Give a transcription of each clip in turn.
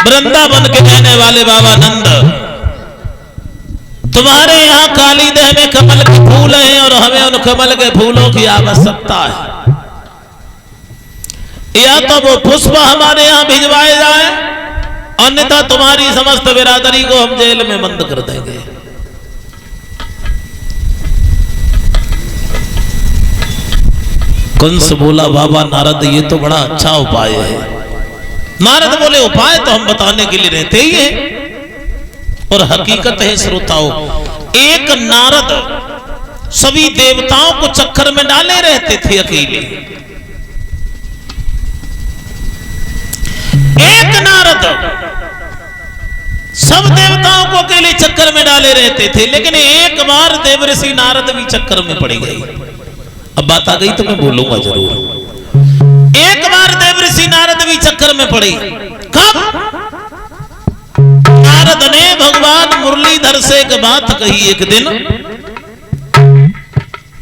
वृंदावन के रहने वाले बाबा नंद, तुम्हारे यहाँ काली देह में कमल के फूल हैं और हमें उन कमल के फूलों की आवश्यकता है। या तो वो पुष्प हमारे यहाँ भिजवाए जाए, अन्यथा तुम्हारी समस्त बिरादरी को हम जेल में बंद कर देंगे। कंस बोला, बाबा नारद ये तो बड़ा अच्छा उपाय है। नारद बोले, उपाय तो हम बताने के लिए रहते ही हैं, और हकीकत है श्रोताओं, एक नारद सभी देवताओं को चक्कर में डाले रहते थे अकेले। एक नारद सब देवताओं को अकेले चक्कर में डाले रहते थे, लेकिन एक बार देवर्षि नारद भी चक्कर में पड़ गई। अब बात आ गई तो मैं बोलूंगा जरूर। एक बार देवर्षि नारद भी चक्कर में पड़ी। कब? नारद ने भगवान मुरलीधर से एक बात कही एक दिन,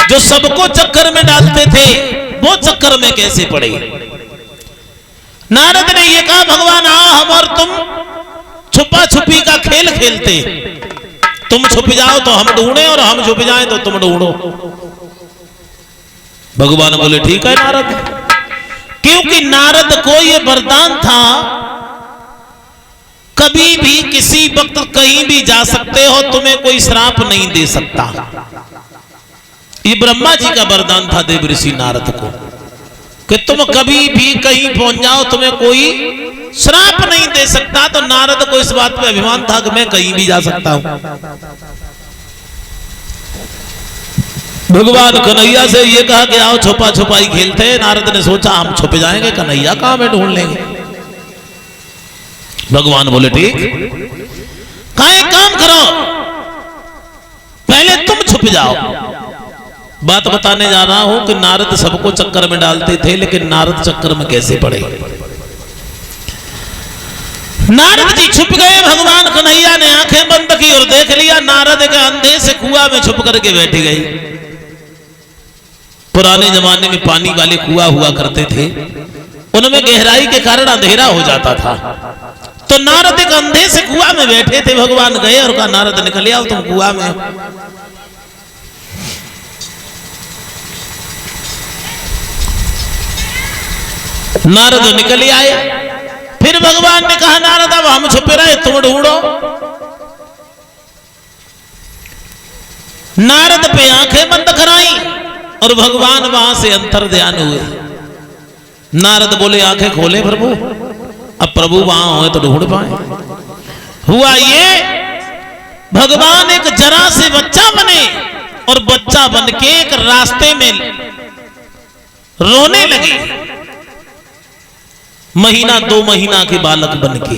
जो सबको चक्कर में डालते थे वो चक्कर में कैसे पड़े। नारद ने ये कहा, भगवान आओ हम और तुम छुपा छुपी का खेल खेलते, तुम छुप जाओ तो हम ढूंढे और हम छुप जाएं तो तुम ढूंढो। भगवान बोले ठीक है नारद, क्योंकि नारद को यह वरदान था, कभी भी किसी वक्त कहीं भी जा सकते हो, तुम्हें कोई श्राप नहीं दे सकता। ये ब्रह्मा जी का वरदान था देवर्षि नारद को, कि तुम कभी भी कहीं पहुंच जाओ, तुम्हें कोई श्राप नहीं दे सकता। तो नारद को इस बात पे अभिमान था कि मैं कहीं भी जा सकता हूं। भगवान कन्हैया से ये कहा कि आओ छुपा छुपाई खेलते हैं। नारद ने सोचा हम छुप जाएंगे, कन्हैया कहां में ढूंढ लेंगे। भगवान बोले ठीक, कहा एक काम करो, पहले तुम छुप जाओ। बात बताने जा रहा हूं कि नारद सबको चक्कर में डालते थे, लेकिन नारद चक्कर में कैसे पड़े। नारद जी छुप गए। भगवान कन्हैया ने आंखें बंद की और देख लिया, नारद के अंधे से कुआं में छुप करके बैठी गई। पुराने जमाने में पानी वाले कुआं हुआ करते थे, उनमें गहराई के कारण अंधेरा हो जाता था। तो नारद एक अंधे से कुआं में बैठे थे। भगवान गए और कहा, नारद निकल आओ, तुम कुआं में। नारद निकल आए। फिर भगवान ने कहा, नारद अब हम छुपे रहे, तुम ढूंढो। नारद पे आंखें बंद कराई और भगवान वहां से अंतर ध्यान हुए। नारद बोले, आंखें खोले प्रभु, अब प्रभु वहां हो तो ढूंढ पाए। हुआ ये, भगवान एक जरा से बच्चा बने और बच्चा बन के एक रास्ते में रोने लगे। महीना 2 महीना के बालक बन के।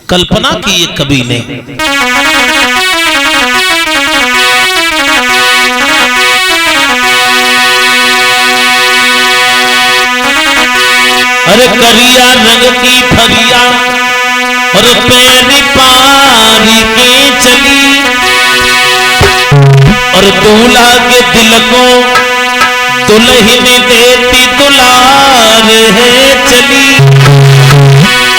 कल्पना की एक कवि ने, अरे करिया रंग की फरिया और पैरी पारी के चली, और दूल्हा के दिल को दुल्हन देती दुलार है चली,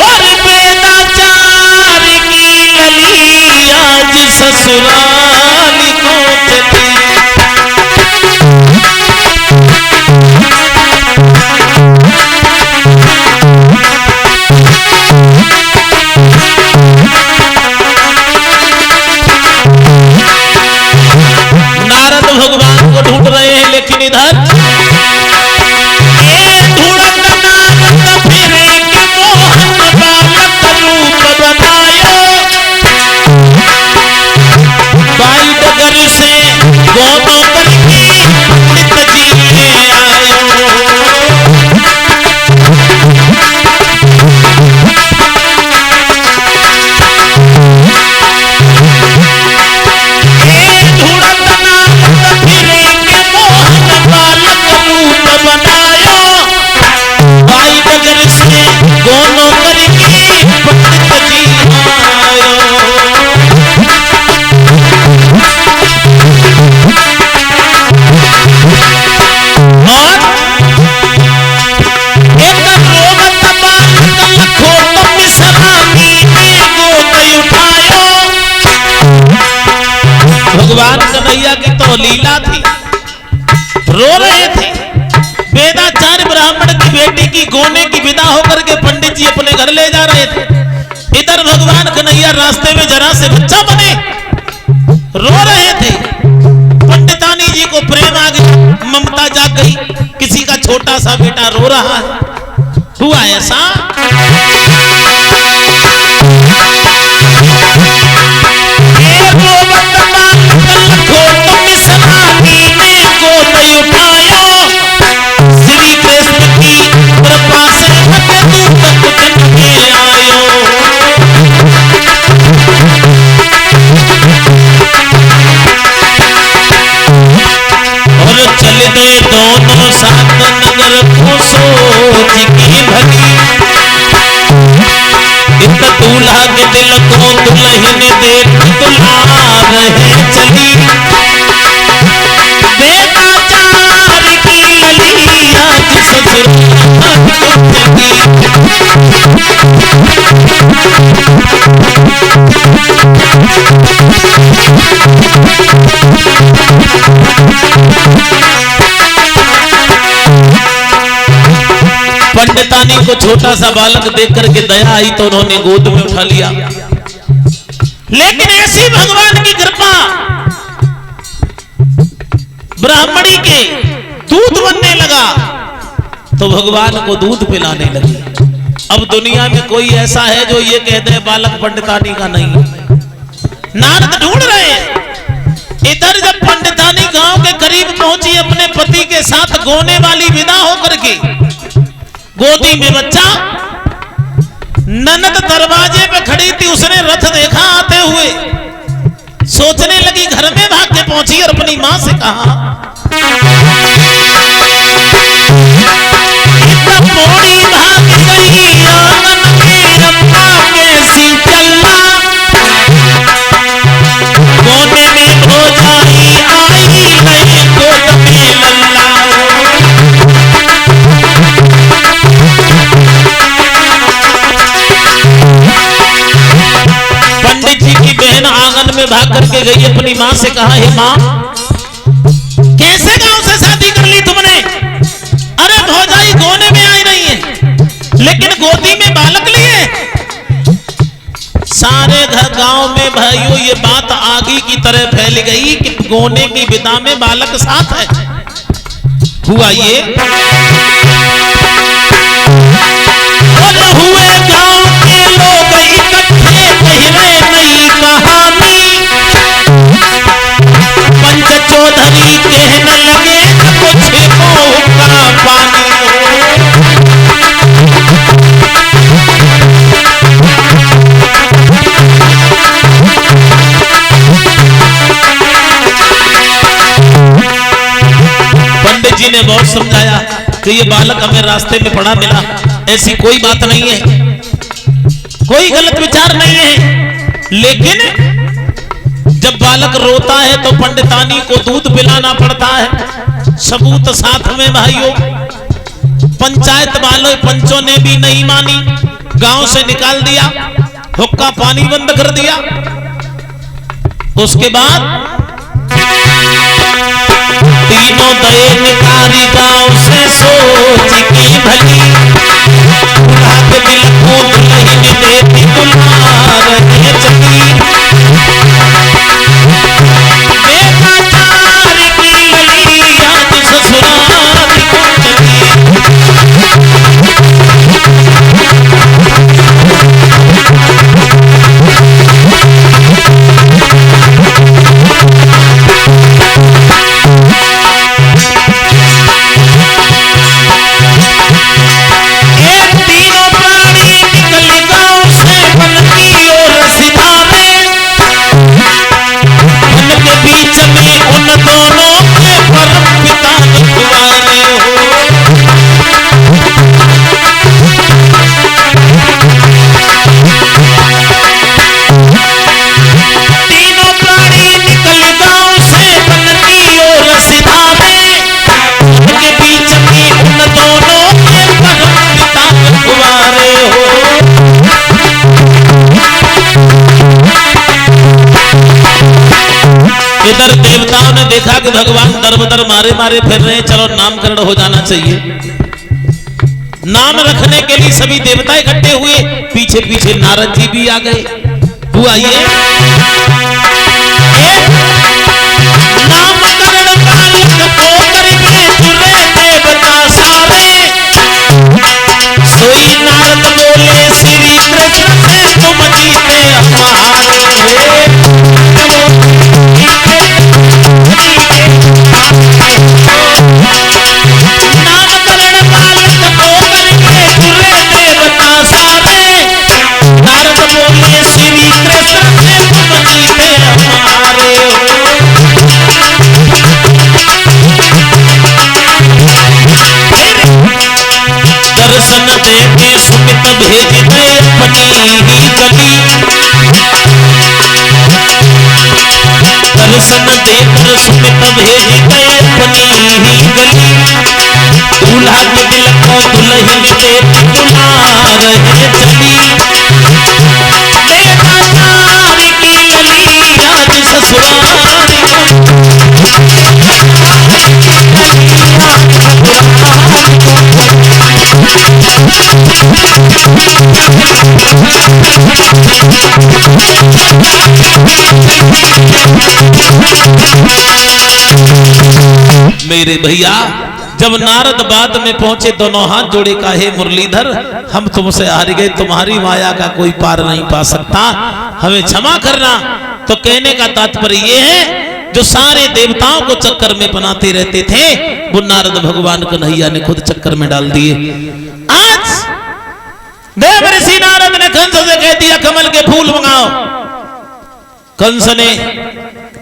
और बेदाचार की लली आज ससुराल को चली। नारद भगवान को ढूंढ रहे हैं, लेकिन इधर ढूंढत नारद फिरे के तो लीला थी, रो रहे थे। वेदाचार्य ब्राह्मण की बेटी की गोने की विदा होकर के पंडित जी अपने घर ले जा रहे थे। इधर भगवान कन्हैया रास्ते में जरा से बच्चा बने, रो रहे थे। पंडितानी जी को प्रेम आ गया, ममता जाग गई, किसी का छोटा सा बेटा रो रहा है। हुआ ऐसा श्री कृष्ण की कृपा से आयो। और चल गए दोनों साथ नगर को सोच की भली। इत दूल्हा के दिल को दुल्हन देख दुला रहे चली। वेदाचार की लली आज ससुराल पंडितानी को छोटा सा बालक देख करके दया आई तो उन्होंने गोद में उठा लिया। लेकिन ऐसी भगवान की कृपा, ब्राह्मणी के दूध बनने लगा तो भगवान को दूध पिलाने लगी। अब दुनिया में कोई ऐसा है जो ये कह दे बालक पंडितानी का नहीं। नारद ढूंढ रहे हैं। इधर जब पंडितानी गांव के करीब पहुंची अपने पति के साथ गोने वाली विदा होकर के, गोदी में बच्चा, ननद दरवाजे पे खड़ी थी, उसने रथ देखा आते हुए, सोचने लगी, घर में भाग के पहुंची और अपनी मां से कहा, इतना मोड़ी भाग गई आंगन में अम्मा कैसी चलना, कोने में भौजाई आई नहीं गोद में लल्ला। पंडित जी की बहन आंगन में भाग करके गई, अपनी मां से कहा, हे मां, कैसे गांव से शादी कर ली तुमने? अरे भौजाई गोने में आई नहीं है, लेकिन गोदी में बालक लिए। सारे घर गांव में भाइयों ये बात आगी की तरह फैल गई कि गोने की विदा में बालक साथ है। हुआ ये, और हुए गांव के लोग इकट्ठे, कहे नई कहानी। पंच चौधरी कहने लगे कुछ का पानी। पंडित जी ने बहुत समझाया कि ये बालक हमें रास्ते में पड़ा मिला, ऐसी कोई बात नहीं है, कोई गलत विचार नहीं है। लेकिन जब बालक रोता है तो पंडितानी को दूध पिलाना पड़ता है। सबूत साथ में भाइयों, पंचायत वालों पंचों ने भी नहीं मानी, गांव से निकाल दिया, हुक्का पानी बंद कर दिया। उसके बाद तीनों दैनिकारी गांव से सोच की भली, दूल्हा के दिल को दुल्हन देती दुला रहे चली। वेदाचार की लली आज ससुराल को चली। देखा कि भगवान दर बदर मारे मारे फिर रहे, चलो नामकरण हो जाना चाहिए। नाम रखने के लिए सभी देवता इकट्ठे हुए, पीछे पीछे नारद जी भी आ गए। हुआ ये नामकरण बालक को करके जुरे देवता सारे, सोई नारद बोले श्री कृष्ण से तुम जीते हमारे। नामकरण बालक को करके जुरे देवता सारे, नारद बोले श्री कृष्ण से तुम जीते हमारे। दर्शन देके सुमित भेज दे अपनी ही गली, दर्शन देकर सुमित भेज दे अपनी ही गली। दूल्हा के दिल को दुल्हन दे बुला रहे चली, देखा नारी की लली आज ससुरारी। मेरे भैया जब नारद बाद में पहुंचे, दोनों हाथ जोड़े का हे मुरलीधर, हम तुमसे हार गए, तुम्हारी माया का कोई पार नहीं पा सकता, हमें क्षमा करना। तो कहने का तात्पर्य ये है, जो सारे देवताओं को चक्कर में बनाते रहते थे, वो नारद भगवान कन्हैया ने खुद चक्कर में डाल दिए। आज देव ऋषि नारद ने कंस से कह दिया कमल के फूल मंगाओ। कंस ने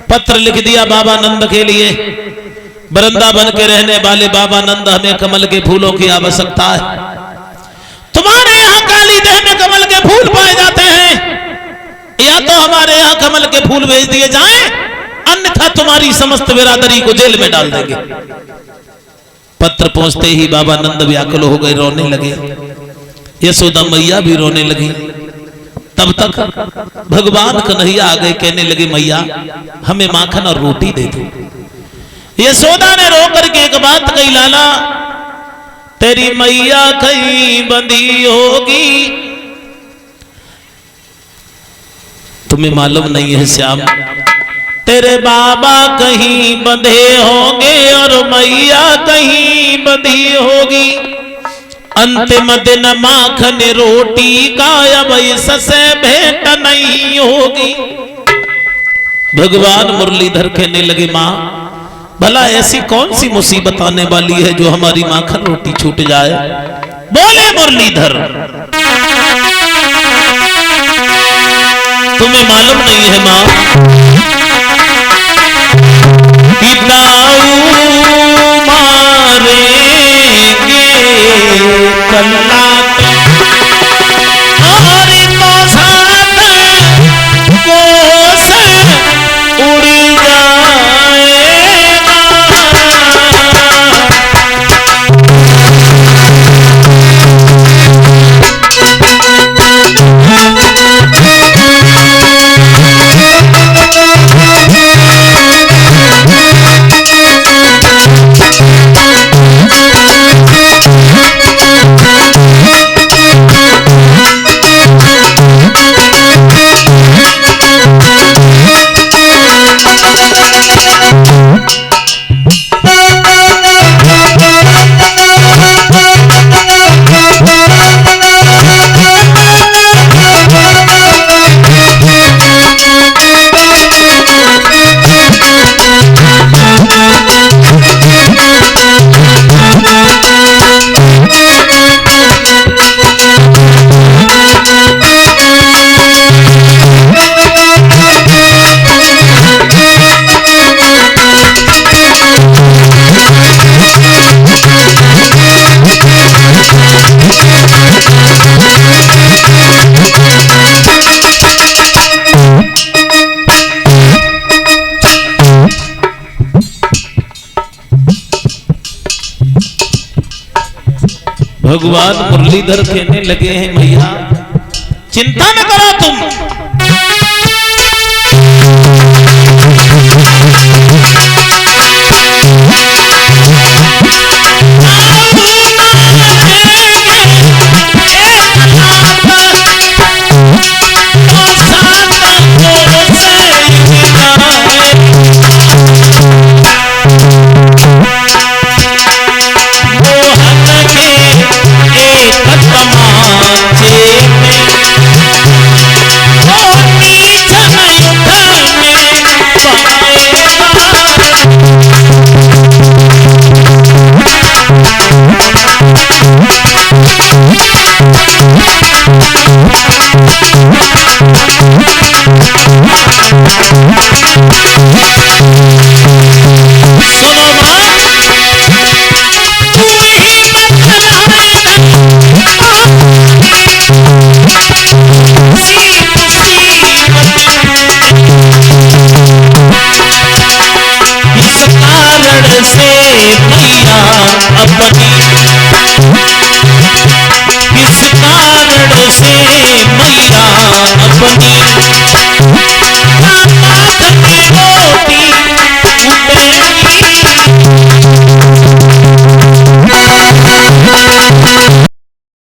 पत्र लिख दिया बाबा नंद के लिए, वृंदावन के रहने वाले बाबा नंद, हमें कमल के फूलों की आवश्यकता है। तुम्हारे यहाँ काली देह में कमल के फूल पाए जाते हैं, या तो हमारे यहाँ कमल के फूल भेज दिए जाएं, अन्यथा तुम्हारी समस्त बिरादरी को जेल में डाल देंगे। पत्र पहुंचते ही बाबा नंद व्याकुल हो गए, रोने लगे। यशोदा मैया भी रोने लगी। तब तक भगवान कन्हैया आ गए, कहने लगे मैया हमें माखन और रोटी दे दो। यशोदा ने रो करके एक बात कही, लाला तेरी मैया कहीं बंधी होगी। तुम्हें मालूम नहीं है श्याम, तेरे बाबा कहीं बंधे होंगे और मैया कहीं बंधी होगी। अंतिम दिन माखन रोटी का अब इससे भेंट नहीं होगी। भगवान मुरलीधर कहने लगे मां भला ऐसी कौन सी मुसीबत आने वाली है जो हमारी माखन रोटी छूट जाए। बोले मुरलीधर तुम्हें मालूम नहीं है मां, पिताऊ मारेंगे कल्ला और तो साथ कोस उड़ जाएगा। भगवान मुरलीधर कहने लगे हैं भैया चिंता न करो तुम, बनी, किस कारण से मैया बनी।